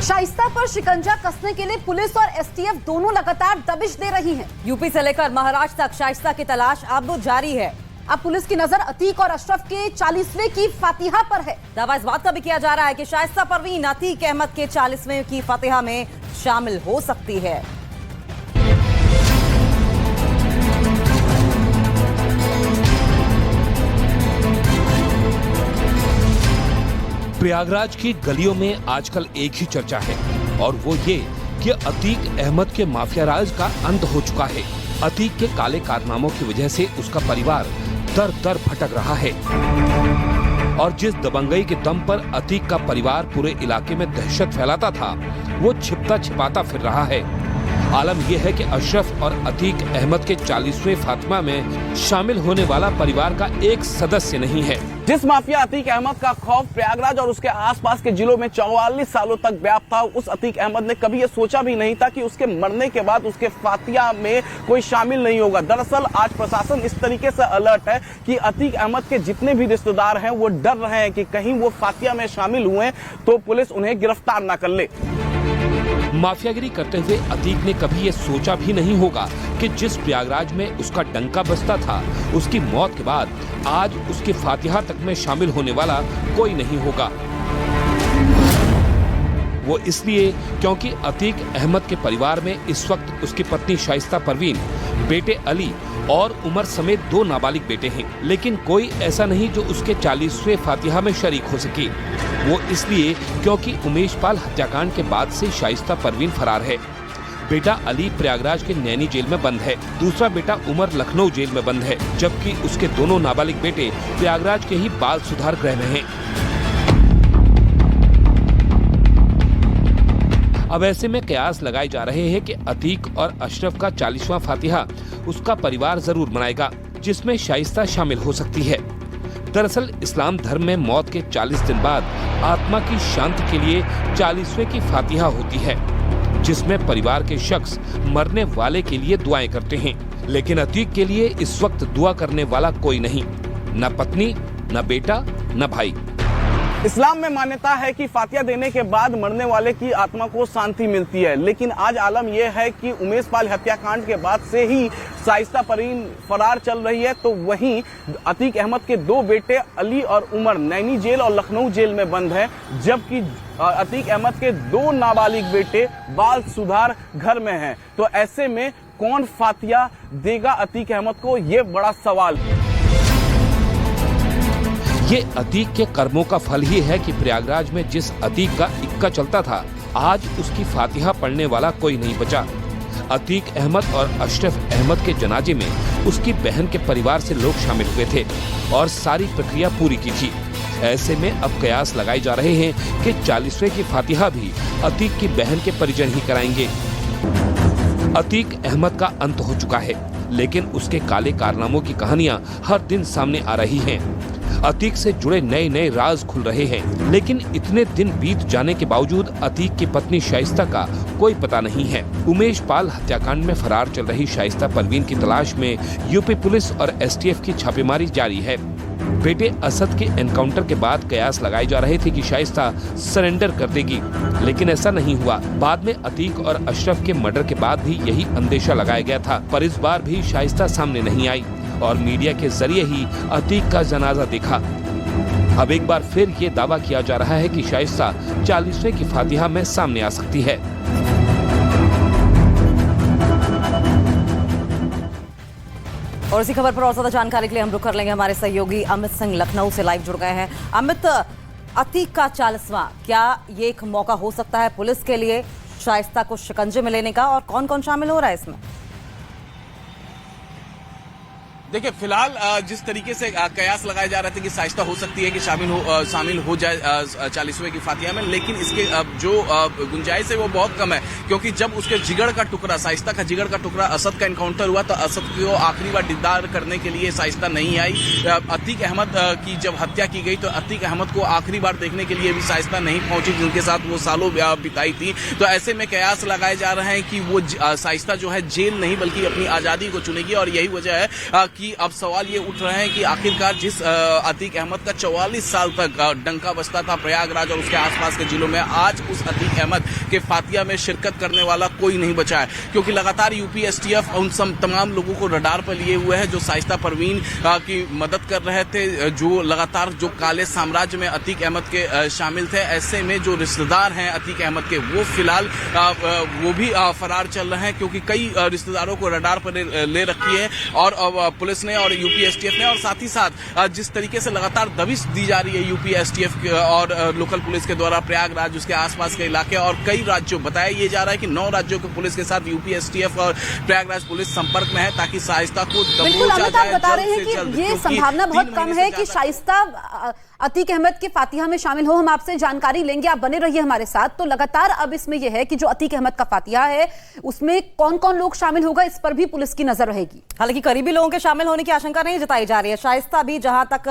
शाइस्ता पर शिकंजा कसने के लिए पुलिस और एसटीएफ दोनों लगातार दबिश दे रही हैं। यूपी से लेकर महाराष्ट्र तक शाइस्ता की तलाश अब जारी है। अब पुलिस की नजर अतीक और अशरफ के 40वें की फातिहा पर है। दावा इस बात का भी किया जा रहा है कि शाइस्ता परवीन अतीक अहमद के 40वें की फातिहा में शामिल हो सकती है। प्रयागराज की गलियों में आजकल एक ही चर्चा है और वो ये कि अतीक अहमद के माफिया राज का अंत हो चुका है। अतीक के काले कारनामों की वजह से उसका परिवार दर दर भटक रहा है और जिस दबंगई के दम पर अतीक का परिवार पूरे इलाके में दहशत फैलाता था, वो छिपता छिपाता फिर रहा है। आलम यह है कि अशरफ और अतीक अहमद के 40वें फातिमा में शामिल होने वाला परिवार का एक सदस्य नहीं है। जिस माफिया अतीक अहमद का खौफ प्रयागराज और उसके आसपास के जिलों में 44 सालों तक व्याप्त था, उस अतीक अहमद ने कभी यह सोचा भी नहीं था कि उसके मरने के बाद उसके फातिहा में कोई शामिल नहीं होगा। दरअसल आज प्रशासन इस तरीके से अलर्ट है कि अतीक अहमद के जितने भी रिश्तेदार हैं वो डर रहे हैं कि कहीं वो फातिहा में शामिल हुए तो पुलिस उन्हें गिरफ्तार न कर ले। माफियागिरी करते हुए अतीक ने कभी ये सोचा भी नहीं होगा कि जिस प्रयागराज में उसका डंका बजता था, उसकी मौत के बाद आज उसकी फातिहा तक में शामिल होने वाला कोई नहीं होगा। वो इसलिए क्योंकि अतीक अहमद के परिवार में इस वक्त उसकी पत्नी शाइस्ता परवीन, बेटे अली और उमर समेत 2 नाबालिग बेटे हैं, लेकिन कोई ऐसा नहीं जो उसके 40वें फातिहा में शरीक हो सके। वो इसलिए क्योंकि उमेश पाल हत्याकांड के बाद से शाइस्ता परवीन फरार है। बेटा अली प्रयागराज के नैनी जेल में बंद है, दूसरा बेटा उमर लखनऊ जेल में बंद है, जबकि उसके दोनों नाबालिग बेटे प्रयागराज के ही बाल सुधार गृह में हैं। अब ऐसे में कयास लगाए जा रहे हैं कि अतीक और अशरफ का 40वां फातिहा उसका परिवार जरूर मनाएगा, जिसमें शाइस्ता शामिल हो सकती है। दरअसल इस्लाम धर्म में मौत के 40 दिन बाद आत्मा की शांति के लिए 40वें की फातिहा होती है, जिसमें परिवार के शख्स मरने वाले के लिए दुआएं करते हैं। लेकिन अतीक के लिए इस वक्त दुआ करने वाला कोई नहीं, न पत्नी, न बेटा, न भाई। इस्लाम में मान्यता है कि फातिहा देने के बाद मरने वाले की आत्मा को शांति मिलती है, लेकिन आज आलम यह है कि उमेश पाल हत्याकांड के बाद से ही शाइस्ता परवीन फरार चल रही है, तो वहीं अतीक अहमद के 2 बेटे अली और उमर नैनी जेल और लखनऊ जेल में बंद हैं, जबकि अतीक अहमद के 2 नाबालिग बेटे बाल सुधार घर में हैं। तो ऐसे में कौन फातिहा देगा अतीक अहमद को, ये बड़ा सवाल है। ये अतीक के कर्मों का फल ही है कि प्रयागराज में जिस अतीक का इक्का चलता था, आज उसकी फातिहा पढ़ने वाला कोई नहीं बचा। अतीक अहमद और अशरफ अहमद के जनाजे में उसकी बहन के परिवार से लोग शामिल हुए थे और सारी प्रक्रिया पूरी की थी। ऐसे में अब कयास लगाए जा रहे हैं कि 40वें की फातिहा भी अतीक की बहन के परिजन ही कराएंगे। अतीक अहमद का अंत हो चुका है, लेकिन उसके काले कारनामों की कहानियां हर दिन सामने आ रही हैं। अतीक से जुड़े नए नए राज खुल रहे हैं, लेकिन इतने दिन बीत जाने के बावजूद अतीक की पत्नी शाइस्ता का कोई पता नहीं है। उमेश पाल हत्याकांड में फरार चल रही शाइस्ता परवीन की तलाश में यूपी पुलिस और एसटीएफ की छापेमारी जारी है। बेटे असद के एनकाउंटर के बाद कयास लगाए जा रहे थे कि शाइस्ता सरेंडर कर देगी, लेकिन ऐसा नहीं हुआ। बाद में अतीक और अशरफ के मर्डर के बाद भी यही अंदेशा लगाया गया था, पर इस बार भी शाइस्ता सामने नहीं आई और मीडिया के जरिए ही अतीक का जनाजा देखा। अब एक बार फिर ये दावा किया जा रहा है कि शाइस्ता 40वें की फातिहा में सामने आ सकती है। और इसी खबर पर और ज्यादा जानकारी के लिए हम रुक कर लेंगे। हमारे सहयोगी अमित सिंह लखनऊ से लाइव जुड़ गए हैं। अमित, अतीक का 40वां, क्या ये एक मौका हो सकता है पुलिस के लिए शाइस्ता को शिकंजे में लेने का, और कौन कौन शामिल हो रहा है इसमें? देखिए, फिलहाल जिस तरीके से कयास लगाए जा रहे थे कि शाइस्ता हो सकती है कि शामिल हो जाए 40वें की फातिहा में, लेकिन इसके जो गुंजाइश है वो बहुत कम है, क्योंकि जब उसके जिगर का टुकड़ा, शाइस्ता का जिगर का टुकड़ा असद का एनकाउंटर हुआ तो असद को आखिरी बार दीदार करने के लिए शाइस्ता नहीं आई। अतीक अहमद की जब हत्या की गई तो अतीक अहमद को आखिरी बार देखने के लिए भी शाइस्ता नहीं पहुंची, जिनके साथ वो सालों बिताई थी। तो ऐसे में कयास लगाए जा रहे हैं कि वो शाइस्ता जो है जेल नहीं बल्कि अपनी आजादी को चुनेगी, और यही वजह है कि अब सवाल ये उठ रहे हैं कि आखिरकार जिस अतीक अहमद का 44 साल तक डंका बजता था प्रयागराज और उसके आसपास के जिलों में, आज उस अतीक अहमद के फातिया में शिरकत करने वाला कोई नहीं बचा है, क्योंकि लगातार यूपी एसटीएफ उन तमाम लोगों को रडार पर लिए हुए है जो शाइस्ता परवीन की मदद कर रहे थे, जो लगातार जो काले साम्राज्य में अतीक अहमद के शामिल थे। ऐसे में जो रिश्तेदार हैं अतीक अहमद के, वो फिलहाल वो भी फरार चल रहे हैं, क्योंकि कई रिश्तेदारों को रडार पर ले रखी है और पुलिस ने और यूपी एसटीएफ ने, और साथ ही साथ जिस तरीके से लगातार दबिश दी जा रही है यूपी एसटीएफ और लोकल पुलिस के द्वारा प्रयागराज उसके आसपास के इलाके और कई राज्यों, बताया ये जा रहा है कि 9 राज्यों के पुलिस के साथ यूपी एसटीएफ और प्रयागराज पुलिस संपर्क में है ताकि शाइस्ता को बिल्कुल अमित, आप बता रहे हैं कि ये संभावना बहुत कम है कि शाइस्ता अतीक अहमद के फातिहा में शामिल हो। हम आपसे जानकारी लेंगे, आप बने रहिए हमारे साथ। तो लगातार अब इसमें यह है कि जो अतीक अहमद का फातिहा है उसमें कौन कौन लोग शामिल होगा, इस पर भी पुलिस की नजर रहेगी। हालांकि करीबी लोगों के शामिल होने की आशंका नहीं जताई जा रही है, शाइस्ता भी जहां तक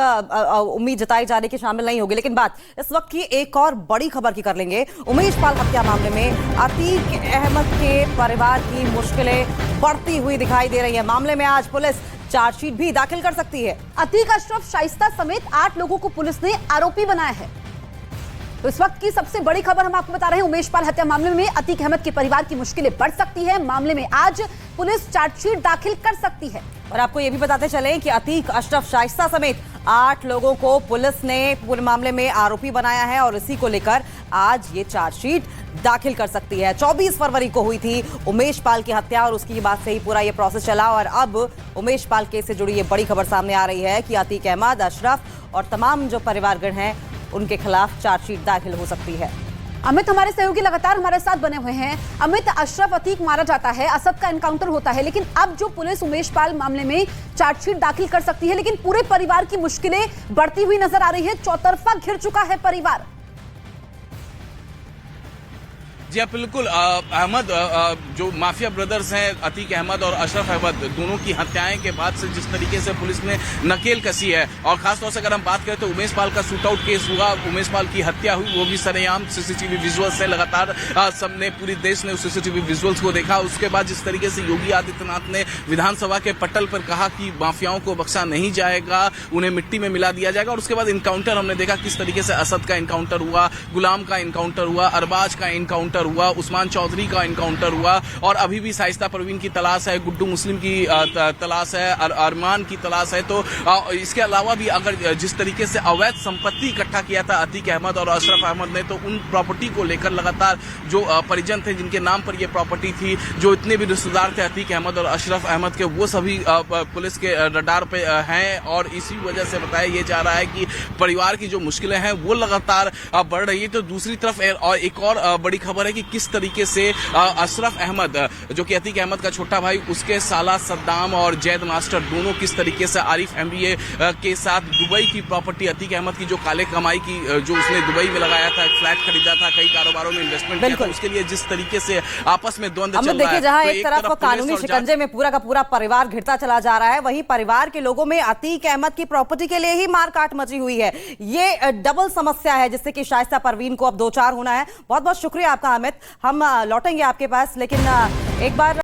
उम्मीद जताई जा रही है कि शामिल नहीं होगी। लेकिन बात इस वक्त की एक और बड़ी खबर की कर लेंगे। उमेश पाल हत्या मामले में अतीक अहमद के परिवार की मुश्किलें बढ़ती हुई दिखाई दे रही है। मामले में आज पुलिस चार्जशीट भी दाखिल कर सकती है। अतीक, अशरफ, शाइस्ता समेत 8 लोगों को पुलिस ने आरोपी बनाया है। तो इस वक्त की सबसे बड़ी खबर हम आपको बता रहे हैं, उमेश पाल हत्या मामले में अतीक अहमद के परिवार की मुश्किलें बढ़ सकती है। मामले में आज पुलिस चार्जशीट दाखिल कर सकती है। और आपको यह भी बताते चलें कि अतीक, अशरफ, शाइस्ता समेत 8 लोगों को पुलिस ने पूरे मामले में आरोपी बनाया है और इसी को लेकर आज ये चार्जशीट दाखिल कर सकती है। 24 फरवरी को हुई थी उमेश पाल की हत्या और उसकी बाद से ही पूरा ये प्रोसेस चला और अब उमेश पाल केस से जुड़ी ये बड़ी खबर सामने आ रही है कि अतीक अहमद, अशरफ और तमाम जो परिवारगण हैं उनके खिलाफ चार्जशीट दाखिल हो सकती है। अमित, हमारे सहयोगी लगातार हमारे साथ बने हुए हैं। अमित, अशरफ, अतीक मारा जाता है, असद का एनकाउंटर होता है, लेकिन अब जो पुलिस उमेश पाल मामले में चार्जशीट दाखिल कर सकती है, लेकिन पूरे परिवार की मुश्किलें बढ़ती हुई नजर आ रही है। चौतरफा घिर चुका है परिवार। जी हाँ, बिल्कुल। अहमद जो माफिया ब्रदर्स हैं, अतीक अहमद और अशरफ अहमद, दोनों की हत्याएं के बाद से जिस तरीके से पुलिस ने नकेल कसी है, और खासतौर से अगर हम बात करें तो उमेश पाल का शूट आउट केस हुआ, उमेश पाल की हत्या हुई, वो भी सरेआम सीसीटीवी विजुअल्स से लगातार सबने, पूरी देश ने उस सीसीटीवी विजुअल्स को देखा। उसके बाद जिस तरीके से योगी आदित्यनाथ ने विधानसभा के पटल पर कहा कि माफियाओं को बख्शा नहीं जाएगा, उन्हें मिट्टी में मिला दिया जाएगा, और उसके बाद इनकाउंटर हमने देखा किस तरीके से असद का इनकाउंटर हुआ, गुलाम का इनकाउंटर हुआ, अरबाज का इनकाउंटर हुआ, उस्मान चौधरी का इनकाउंटर हुआ, और अभी भी शाइस्ता परवीन की तलाश है, गुड्डू मुस्लिम की तलाश है, अरमान की तलाश है। तो इसके अलावा भी अगर जिस तरीके से अवैध संपत्ति इकट्ठा किया था अतीक अहमद और अशरफ अहमद ने, तो उन प्रॉपर्टी को लेकर लगातार जो परिजन थे जिनके नाम पर यह प्रॉपर्टी थी, जो इतने भी रिश्तेदार थे अतीक अहमद और अशरफ अहमद के, वो सभी पुलिस के रडार पे हैं। और इसी वजह से बताया यह जा रहा है कि परिवार की जो मुश्किलें हैं वो लगातार बढ़ रही है। तो दूसरी तरफ एक और बड़ी खबर है कि किस तरीके से अशरफ अहमद, जो कि अतीक अहमद का छोटा भाई, उसके साला सद्दाम और जैद मास्टर दोनों किस तरीके से आरिफ एमबीए के साथ दुबई की प्रॉपर्टी, अतीक अहमद की जो काले कमाई की, जो उसने दुबई में लगाया था, फ्लैट खरीदा था, कई कारोबारों में इन्वेस्टमेंट किया था, उसके लिए जिस तरीके से आपस में द्वंद्व चल रहा है। जहां एक तरफ कानूनी शिकंजे में पूरा का पूरा परिवार घिरता चला जा रहा है, वहीं परिवार के लोगों में अतीक अहमद की प्रॉपर्टी के लिए ही मारकाट मची हुई है। ये डबल समस्या है जिससे कि शाइस्ता परवीन को अब 2-4 होना है। बहुत बहुत शुक्रिया आपका अमित। हम लौटेंगे आपके पास, लेकिन एक बार